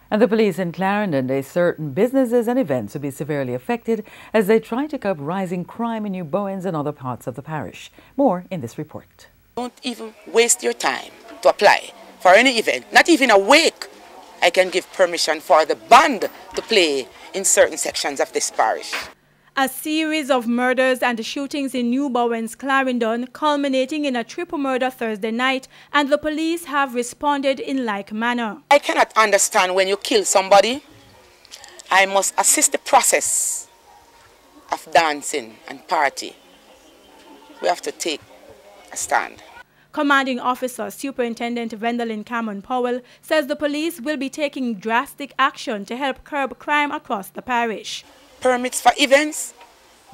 And the police in Clarendon say certain businesses and events will be severely affected as they try to curb rising crime in New Bowens and other parts of the parish. More in this report. Don't even waste your time to apply for any event, not even a wake. I can give permission for the band to play in certain sections of this parish. A series of murders and shootings in New Bowens, Clarendon, culminating in a triple murder Thursday night, and the police have responded in like manner. I cannot understand when you kill somebody. I must assist the process of dancing and party. We have to take a stand. Commanding Officer Superintendent Vendalyn Cameron Powell says the police will be taking drastic action to help curb crime across the parish. Permits for events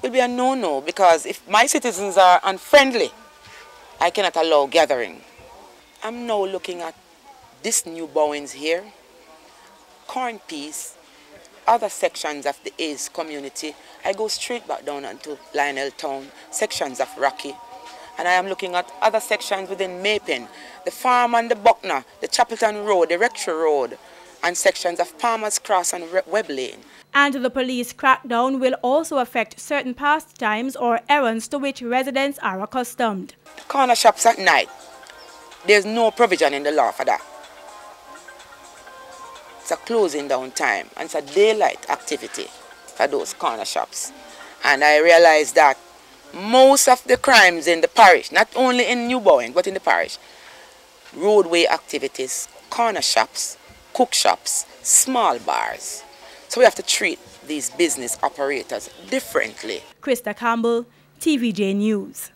will be a no-no because if my citizens are unfriendly, I cannot allow gathering. I'm now looking at this New Bowens here, Corn Peace, other sections of the A's community. I go straight back down into Lionel Town, sections of Rocky, and I am looking at other sections within Mapen, the Farm and the Buckner, the Chapelton Road, the Rectory Road, and sections of Palmer's Cross and Webb Lane. And the police crackdown will also affect certain pastimes or errands to which residents are accustomed. Corner shops at night, there's no provision in the law for that. It's a closing down time and it's a daylight activity for those corner shops. And I realized that most of the crimes in the parish, not only in New Bowens but in the parish, roadway activities, corner shops, cook shops, small bars. So we have to treat these business operators differently. Krista Campbell, TVJ News.